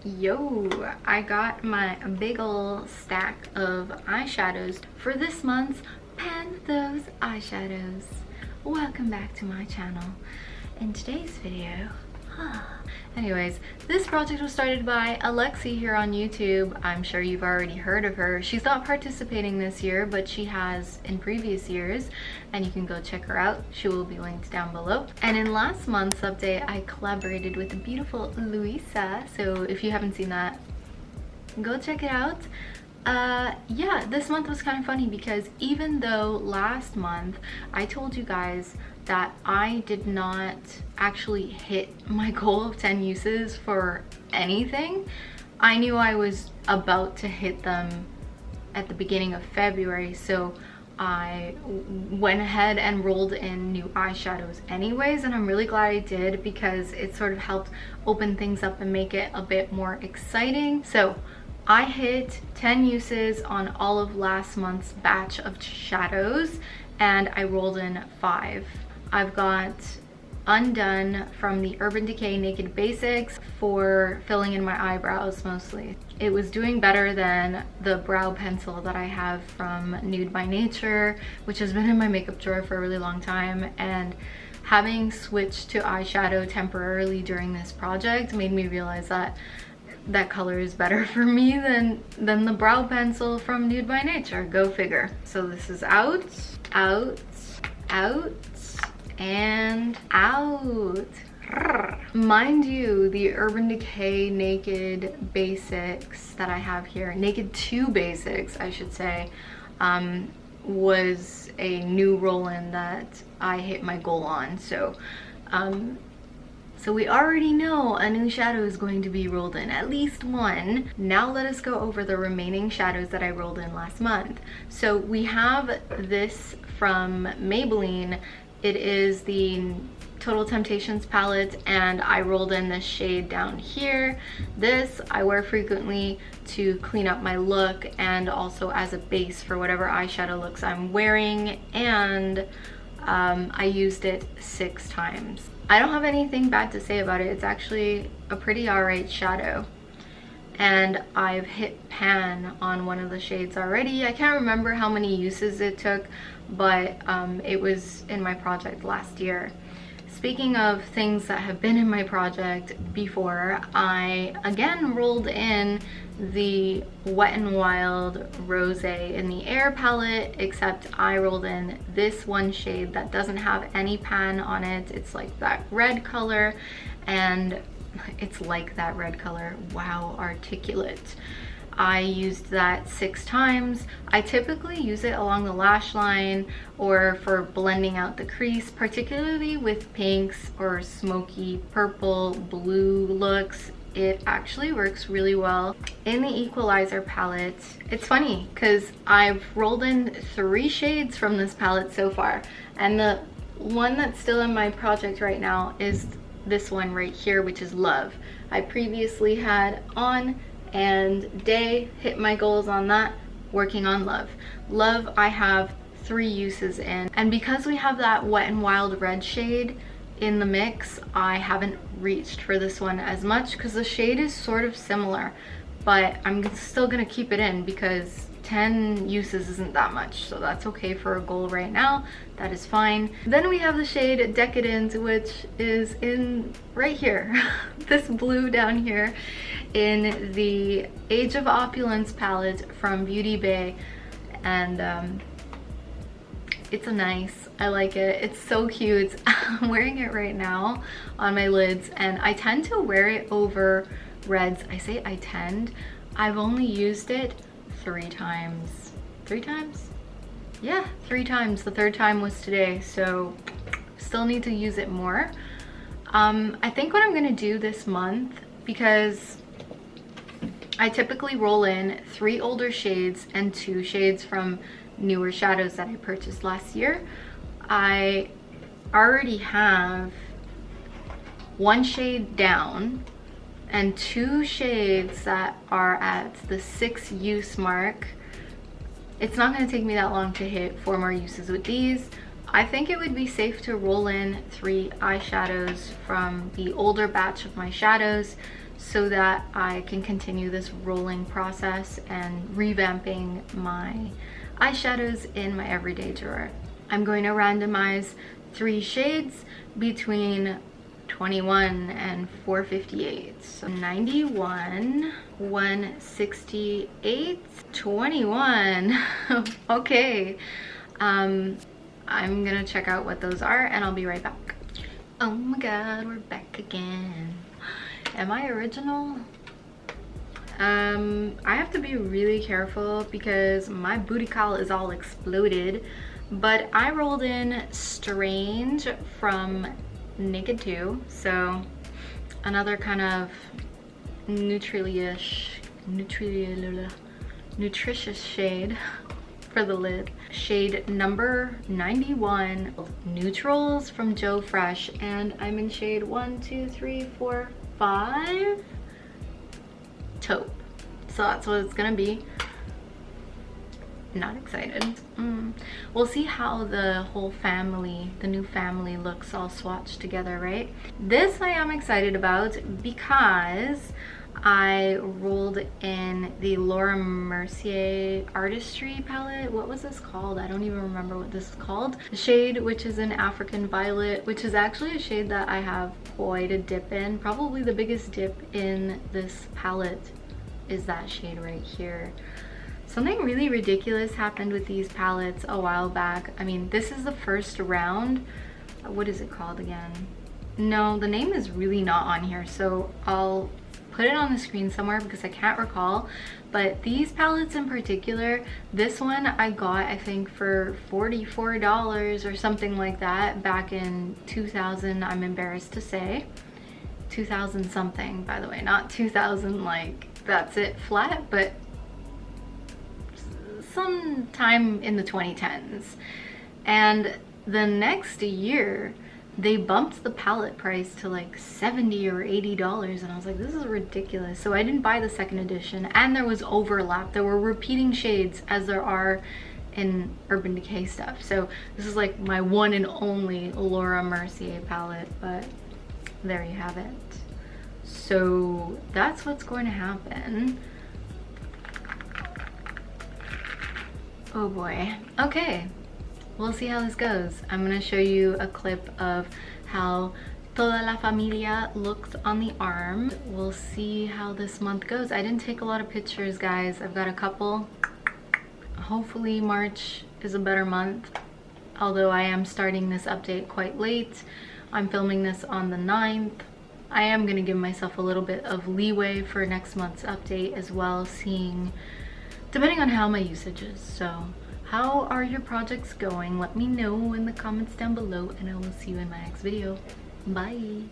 Yo, I got my big ol' stack of eyeshadows for this month's THOSE Eyeshadows. Welcome back to my channel. In today's video, anyways, this project was started by Alexi here on YouTube. I'm sure you've already heard of her. She's not participating this year, but she has in previous years, and you can go check her out. She will be linked down below. And in last month's update, I collaborated with the beautiful Luisa, so if you haven't seen that, go check it out. Yeah, this month was kind of funny because even though last month I told you guys that I did not actually hit my goal of 10 uses for anything, I knew I was about to hit them at the beginning of February, so I went ahead and rolled in new eyeshadows anyways, and I'm really glad I did because it sort of helped open things up and make it a bit more exciting. So I hit 10 uses on all of last month's batch of shadows, and I rolled in 5. I've got Undone from the Urban Decay Naked Basics for filling in my eyebrows mostly. It was doing better than the brow pencil that I have from Nude by Nature, which has been in my makeup drawer for a really long time, and having switched to eyeshadow temporarily during this project made me realize that that color is better for me than the brow pencil from Nude by Nature. Go figure. So this is out, out, out, and out. Mind you, the Urban Decay Naked Basics that I have here, Naked 2 Basics I should say, was a new roll-in that I hit my goal on. So so we already know a new shadow is going to be rolled in, at least one. Now let us go over the remaining shadows that I rolled in last month. So we have this from Maybelline. It is the Total Temptations palette, and I rolled in this shade down here. This I wear frequently to clean up my look and also as a base for whatever eyeshadow looks I'm wearing, and I used it 6 times. I don't have anything bad to say about it. It's actually a pretty alright shadow. And I've hit pan on one of the shades already. I can't remember how many uses it took, but it was in my project last year. Speaking of things that have been in my project before, I again rolled in the Wet n Wild Rosé in the Air palette, except I rolled in this one shade that doesn't have any pan on it. It's like that red color, and it's like that red color. Wow, articulate. I used that 6 times. I typically use it along the lash line or for blending out the crease, particularly with pinks or smoky purple, blue looks. It actually works really well. In the Equalizer palette, it's funny because I've rolled in 3 shades from this palette so far, and the one that's still in my project right now is this one right here, which is Love. I previously had On and Day, hit my goals on that, working on Love. Love I have 3 uses in, and because we have that Wet n Wild red shade in the mix, I haven't reached for this one as much because the shade is sort of similar, but I'm still gonna keep it in because 10 uses isn't that much, so that's okay for a goal right now. That is fine. Then we have the shade Decadent, which is in right here, this blue down here, in the Age of Opulence palette from Beauty Bay, and it's a nice, I like it. It's so cute. I'm wearing it right now on my lids, and I tend to wear it over reds. I say I tend. I've only used it 3 times. 3 times? Yeah, 3 times. The 3rd time was today, so still need to use it more. I think what I'm gonna do this month, because I typically roll in 3 older shades and 2 shades from newer shadows that I purchased last year. I already have 1 shade down and 2 shades that are at the 6 use mark. It's not going to take me that long to hit 4 more uses with these. I think it would be safe to roll in 3 eyeshadows from the older batch of my shadows so that I can continue this rolling process and revamping my eyeshadows in my everyday drawer. I'm going to randomize 3 shades between 21 and 458. So 91, 168, 21. Okay. I'm gonna check out what those are and I'll be right back. Oh my god, we're back again. Am I original? I have to be really careful because my booty call is all exploded, but I rolled in Strange from Naked 2, so another kind of nutritious shade for the lid. Shade number 91, Neutrals from Joe Fresh, and I'm in shade 1, 2, 3, 4, 5 taupe. So that's what it's gonna be. Not excited. We'll see how the whole family, the new family, looks all swatched together, right? This I am excited about because I rolled in the Laura Mercier Artistry palette. What was this called? I don't even remember what this is called. The shade, which is an African Violet, which is actually a shade that I have quite a dip in. Probably the biggest dip in this palette is that shade right here. Something really ridiculous happened with these palettes a while back. I mean, this is the first round. What is it called again? No, the name is really not on here, so I'll put it on the screen somewhere because I can't recall. But these palettes in particular, this one I got I think for $44 or something like that back in 2000. I'm embarrassed to say 2000 something, by the way, not 2000 like that's it flat, but sometime in the 2010s. And the next year they bumped the palette price to like $70 or $80, and I was like, this is ridiculous. So I didn't buy the second edition, and there was overlap. There were repeating shades as there are in Urban Decay stuff. So this is like my one and only Laura Mercier palette, but there you have it. So that's what's going to happen. Oh boy. Okay, we'll see how this goes. I'm gonna show you a clip of how toda la familia looked on the arm. We'll see how this month goes. I didn't take a lot of pictures, guys. I've got a couple. Hopefully March is a better month, although I am starting this update quite late. I'm filming this on the 9th. I am gonna give myself a little bit of leeway for next month's update as well, seeing depending on how my usage is. So how are your projects going? Let me know in the comments down below, and I will see you in my next video. Bye.